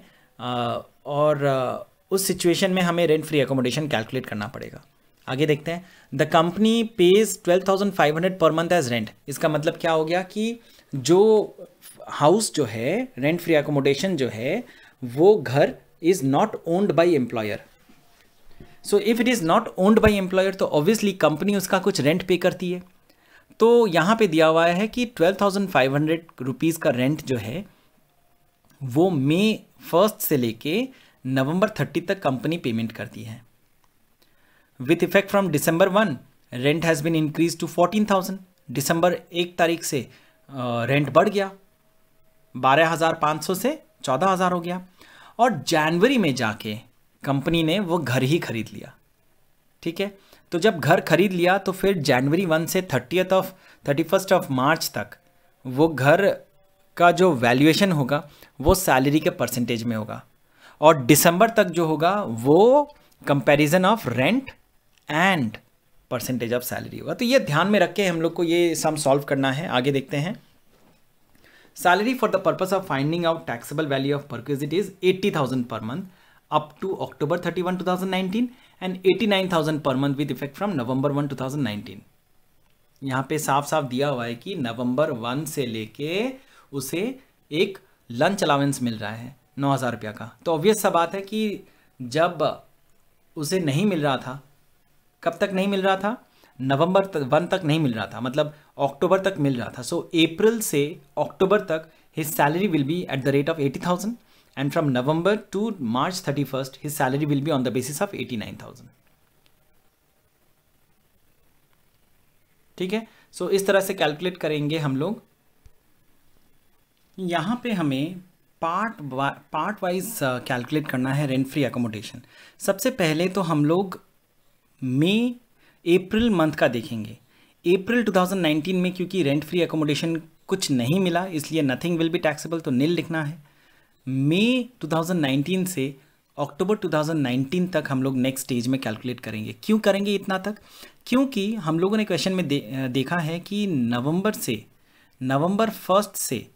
और उस सिचुएशन में हमें रेंट फ्री एकोमोडेशन कैलकुलेट करना पड़ेगा। आगे देखते हैं। The company page 12,500 per month as rent. इसका मतलब क्या हो गया कि जो हाउस जो है रेंट फ्री एकोमोडेशन जो है वो घर is not owned by employer. So if it is not owned by employer तो ऑब्वियसली कंपनी उसका कुछ रेंट पे करती है। तो यहाँ पे दिया हुआ है कि 12,500 रुपीज़ का रेंट जो है वो मई 1 से लेके नवंबर 30 तक कंपनी पेमेंट करती है। With effect from December 1 rent has been increase to 14,000। दिसंबर 1 तारीख से रेंट बढ़ गया, 12,500 से 14,000 हो गया। और जनवरी में जाके कंपनी ने वो घर ही खरीद लिया, ठीक है। तो जब घर खरीद लिया तो फिर जनवरी 1 से 31 मार्च तक वो घर का जो वैल्यूएशन होगा वो सैलरी के परसेंटेज में होगा, और दिसंबर तक जो होगा वो comparison of rent and percentage of salary होगा। तो ये ध्यान में रख के हम लोग को ये सम सॉल्व करना है। आगे देखते हैं। Salary for the purpose of finding out taxable value of perquisite is 80,000 per month up to October 31, 2019 and 89,000 per month with effect from November 1, 2019। यहाँ पे साफ साफ दिया हुआ है कि नवंबर 1 से लेके उसे एक लंच अलाउंस मिल रहा है 9,000 रुपया का। तो ऑब्वियस सा बात है कि जब उसे नहीं मिल रहा था, कब तक नहीं मिल रहा था? नवंबर 1 तक नहीं मिल रहा था, मतलब अक्टूबर तक मिल रहा था। सो अप्रैल से अक्टूबर तक his salary will be at the rate of 80,000 and from November to March 31 his salary will be on the basis of 89,000। ठीक है, सो इस तरह से कैलकुलेट करेंगे हम लोग। यहाँ पे हमें पार्ट वाइज कैलकुलेट करना है रेंट फ्री अकोमोडेशन। सबसे पहले तो हम लोग अप्रैल मंथ का देखेंगे। अप्रैल 2019 में क्योंकि रेंट फ्री अकोमोडेशन कुछ नहीं मिला इसलिए नथिंग विल बी टैक्सेबल, तो नील लिखना है। मई 2019 से अक्टूबर 2019 तक हम लोग नेक्स्ट स्टेज में कैलकुलेट करेंगे। क्यों करेंगे इतना तक? क्योंकि हम लोगों ने क्वेश्चन में देखा है कि नवंबर 1 से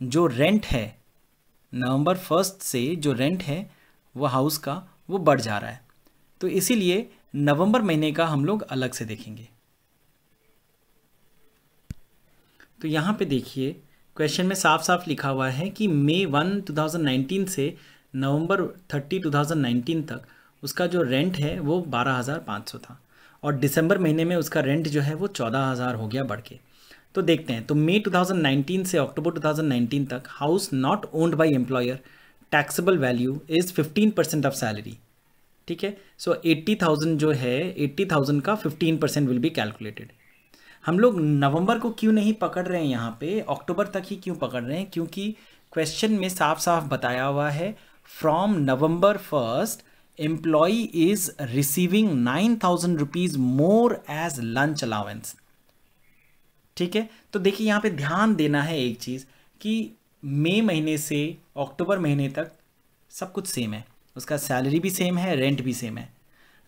जो रेंट है, नवंबर 1 से जो रेंट है वो हाउस का वो बढ़ जा रहा है, तो इसीलिए नवंबर महीने का हम लोग अलग से देखेंगे। तो यहाँ पे देखिए क्वेश्चन में साफ साफ लिखा हुआ है कि मई 1, 2019 से नवंबर 30, 2019 तक उसका जो रेंट है वो 12,500 था, और दिसंबर महीने में उसका रेंट जो है वो 14,000 हो गया बढ़ के। तो देखते हैं, तो मई 2019 से अक्टूबर 2019 तक house not owned by employer taxable value is 15% of salary. ठीक है, सो 80,000 जो है 80,000 का 15% विल बी कैलकुलेटेड। हम लोग नवंबर को क्यों नहीं पकड़ रहे हैं यहाँ पे, अक्टूबर तक ही क्यों पकड़ रहे हैं? क्योंकि क्वेश्चन में साफ साफ बताया हुआ है from November 1 employee is receiving 9,000 rupees more as lunch allowance. ठीक है, तो देखिए यहाँ पे ध्यान देना है एक चीज़ कि मई महीने से अक्टूबर महीने तक सब कुछ सेम है, उसका सैलरी भी सेम है, रेंट भी सेम है।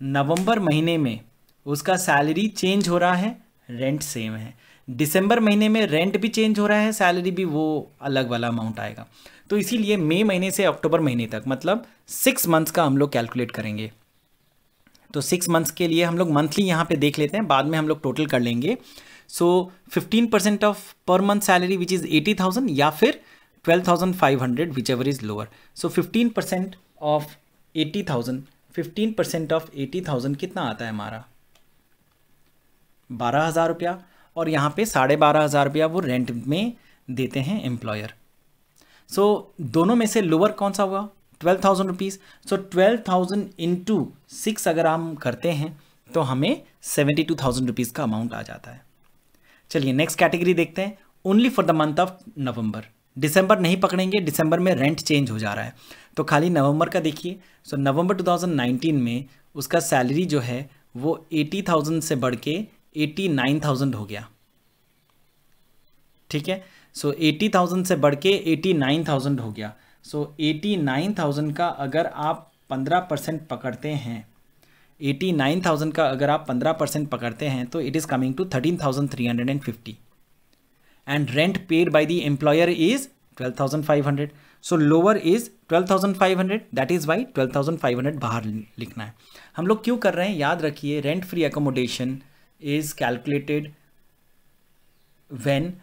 नवंबर महीने में उसका सैलरी चेंज हो रहा है, रेंट सेम है। दिसंबर महीने में रेंट भी चेंज हो रहा है, सैलरी भी वो अलग वाला अमाउंट आएगा। तो इसीलिए मई महीने से अक्टूबर महीने तक मतलब 6 मंथ्स का हम लोग कैलकुलेट करेंगे। तो 6 मंथ्स के लिए हम लोग मंथली यहाँ पे देख लेते हैं, बाद में हम लोग टोटल कर लेंगे। सो 15% of per month salary which is 80,000 या फिर 12,500 which ever is lower. So 15% of 80,000, 15% of 80,000 कितना आता है हमारा? 12,000 रुपया, और यहाँ पे 12,500 रुपया वो रेंट में देते हैं एम्प्लॉयर। सो दोनों में से लोअर कौन सा होगा? 12,000 रुपीज़। सो 12,000 इंटू 6 अगर हम करते हैं तो हमें 72,000 रुपीज़ का अमाउंट आ जाता है। चलिए नेक्स्ट कैटेगरी देखते हैं, only for the month of November. दिसंबर नहीं पकड़ेंगे, दिसंबर में रेंट चेंज हो जा रहा है, तो खाली नवंबर का देखिए। सो नवंबर 2019 में उसका सैलरी जो है वो 80,000 से बढ़ के 89,000 हो गया। ठीक है, सो 80,000 से बढ़ के 89,000 हो गया। सो 89,000 का अगर आप 15% पकड़ते हैं, 89,000 का अगर आप 15% पकड़ते हैं तो it is coming to 13,350 and rent paid by the employer is 12,500। So lower is 12,500, that is why 12,500 बाहर लिखना है। हम लोग क्यों कर रहे हैं, याद रखिए, rent free accommodation is calculated when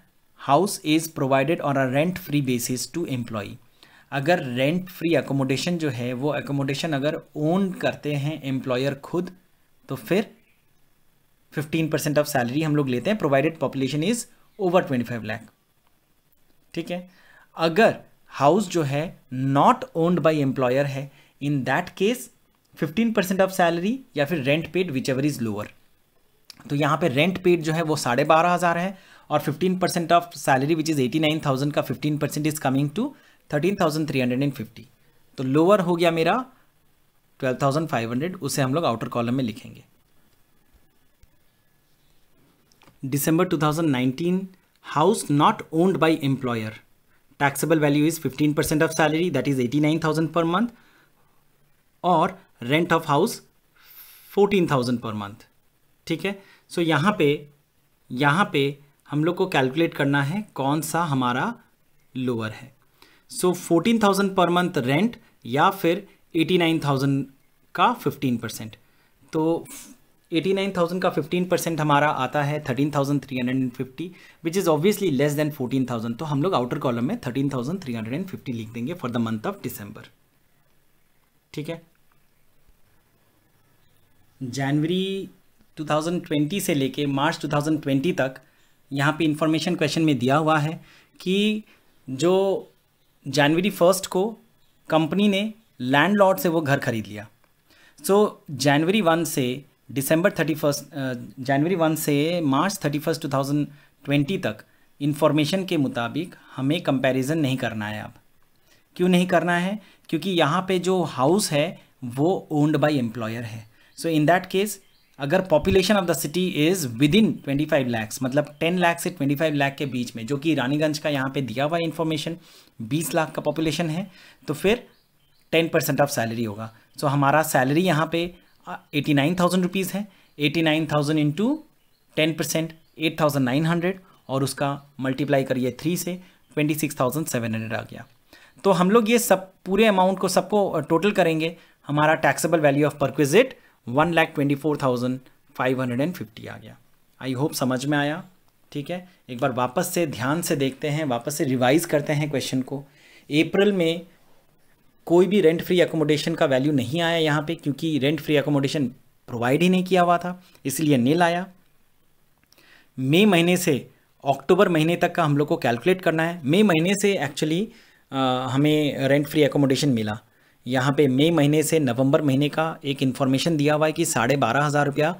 house is provided on a rent free basis to employee। अगर रेंट फ्री अकोमोडेशन जो है वो अकोमोडेशन अगर ओन करते हैं एम्प्लॉयर खुद, तो फिर 15% ऑफ सैलरी हम लोग लेते हैं provided population is over 25 lakh. ठीक है, अगर हाउस जो है नॉट ओन्ड बाय एम्प्लॉयर है, in that case 15% of salary या फिर rent paid which ever is lower. तो यहाँ पे रेंट पेड जो है वो 12,500 है, और 15% ऑफ सैलरी विच इज़ 89,000 का 15% इज कमिंग टू 13,350। तो लोअर हो गया मेरा 12,500, उसे हम लोग आउटर कॉलम में लिखेंगे। December 2019, house not owned by employer, taxable value is 15% of salary, that is 89,000 per month, और rent of house 14,000 per month। ठीक है, सो यहाँ पे हम लोग को कैलकुलेट करना है कौन सा हमारा लोअर है। सो 14,000 पर मंथ रेंट या फिर 89,000 का 15%। तो 89,000 का 15% हमारा आता है 13,350, which is obviously less than 14,000। तो हम लोग आउटर कॉलम में 13,350 लिख देंगे for the month of December. ठीक है, जनवरी 2020 से लेके मार्च 2020 तक यहाँ पे इंफॉर्मेशन क्वेश्चन में दिया हुआ है कि जो जनवरी 1 को कंपनी ने लैंडलॉर्ड से वो घर खरीद लिया। सो जनवरी 1 से जनवरी 1 से मार्च 31 2020 तक इंफॉर्मेशन के मुताबिक हमें कंपैरिजन नहीं करना है। अब क्यों नहीं करना है? क्योंकि यहाँ पे जो हाउस है वो ओन्ड बाय एम्प्लॉयर है। सो इन दैट केस अगर population of the city is with in 25 lakhs, मतलब 10 लाख से 25 लाख के बीच में, जो कि रानीगंज का यहाँ पे दिया हुआ इन्फॉर्मेशन 20 लाख का पॉपुलेशन है, तो फिर 10% ऑफ सैलरी होगा। सो हमारा सैलरी यहाँ पे 89,000 रुपीज़ है। 89,000 इंटू 10% 8,900, और उसका मल्टीप्लाई करिए 3 से 26,700 आ गया। तो हम लोग ये सब पूरे अमाउंट को सबको टोटल करेंगे, हमारा टैक्सेबल वैल्यू ऑफ परक्विजिट 1,24,550 आ गया। आई होप समझ में आया। ठीक है, एक बार वापस से ध्यान से देखते हैं, वापस से रिवाइज करते हैं क्वेश्चन को। अप्रैल में कोई भी रेंट फ्री एकोमोडेशन का वैल्यू नहीं आया यहाँ पे, क्योंकि रेंट फ्री एकोमोडेशन प्रोवाइड ही नहीं किया हुआ था, इसलिए नील आया। मई महीने से अक्टूबर महीने तक का हम लोग को कैलकुलेट करना है। मई महीने से एक्चुअली हमें रेंट फ्री एकोमोडेशन मिला। यहाँ पे मई महीने से नवंबर महीने का एक इन्फॉर्मेशन दिया हुआ है कि 12,500 रुपया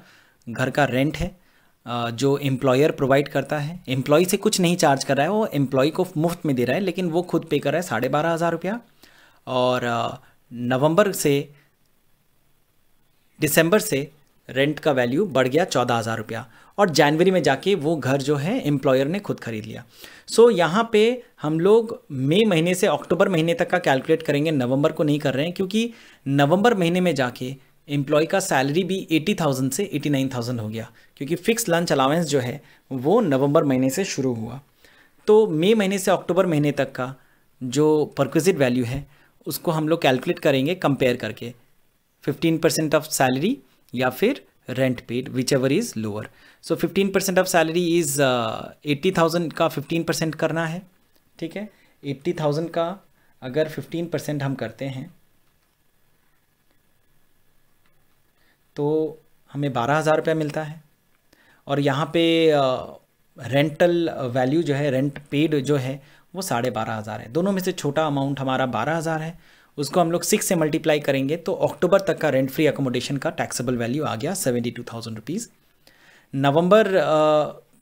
घर का रेंट है जो एम्प्लॉयर प्रोवाइड करता है। एम्प्लॉय से कुछ नहीं चार्ज कर रहा है, वो एम्प्लॉय को मुफ्त में दे रहा है, लेकिन वो खुद पे कर रहा है 12,500 रुपया। और नवंबर से दिसंबर से रेंट का वैल्यू बढ़ गया 14,000 रुपया, और जनवरी में जाके वो घर जो है एम्प्लॉयर ने खुद खरीद लिया। सो यहाँ पे हम लोग मई महीने से अक्टूबर महीने तक का कैलकुलेट करेंगे, नवंबर को नहीं कर रहे हैं, क्योंकि नवंबर महीने में जाके एम्प्लॉय का सैलरी भी 80,000 से 89,000 हो गया, क्योंकि फिक्स लंच अलाउंस जो है वो नवंबर महीने से शुरू हुआ। तो मई महीने से अक्टूबर महीने तक का जो परक्विजिट वैल्यू है उसको हम लोग कैलकुलेट करेंगे कंपेयर करके 15% ऑफ सैलरी या फिर rent paid, which ever is lower. So 15% of salary is 80,000 का 15% करना है। ठीक है, 80,000 का अगर 15% हम करते हैं तो हमें 12,000 रुपया मिलता है। और यहाँ पे रेंटल वैल्यू जो है, रेंट पेड जो है वो 12,500 है। दोनों में से छोटा अमाउंट हमारा 12,000 है, उसको हम लोग 6 से मल्टीप्लाई करेंगे तो अक्टूबर तक का रेंट फ्री अकोमोडेशन का टैक्सेबल वैल्यू आ गया 72,000 रुपीज़। नवंबर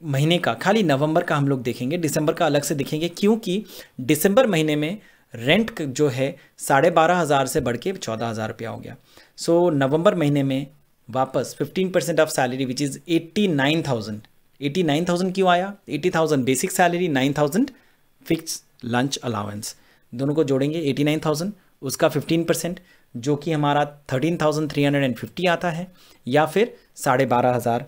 महीने का, खाली नवंबर का हम लोग देखेंगे, दिसंबर का अलग से देखेंगे, क्योंकि दिसंबर महीने में रेंट जो है 12,500 से बढ़ के 14,000 रुपया हो गया। सो नवंबर महीने में वापस 15% ऑफ सैलरी विच इज़ 89,000। 89,000 क्यों आया? 80,000 basic salary, 9,000 fix lunch allowance, दोनों को जोड़ेंगे 89,000, उसका 15% जो कि हमारा 13,350 आता है, या फिर 12,500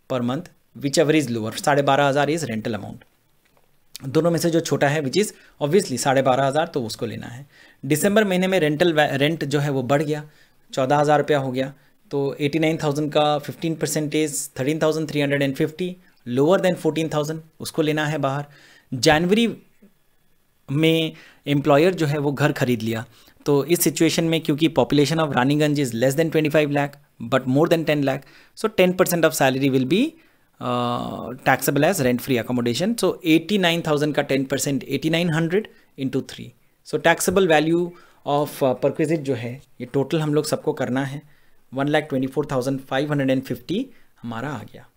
per month, which ever is lower. 12,500 is rental amount, दोनों में से जो छोटा है विच इज़ ऑब्वियसली 12,500, तो उसको लेना है। दिसंबर महीने में रेंट जो है वो बढ़ गया, 14,000 रुपया हो गया, तो 89,000 का 15% इज़ 13,350, लोअर देन 14,000, उसको लेना है बाहर। जनवरी में एम्प्लॉयर जो है वो घर खरीद लिया, तो इस सिचुएशन में क्योंकि population of Raniganj is less than 25 lakh but more than 10 lakh, so 10% of salary will be taxable as rent free accommodation. So 89,000 का 10% 8,900 into 3, so taxable value of perquisite जो है ये टोटल हम लोग सबको करना है 1,24,550 हमारा आ गया।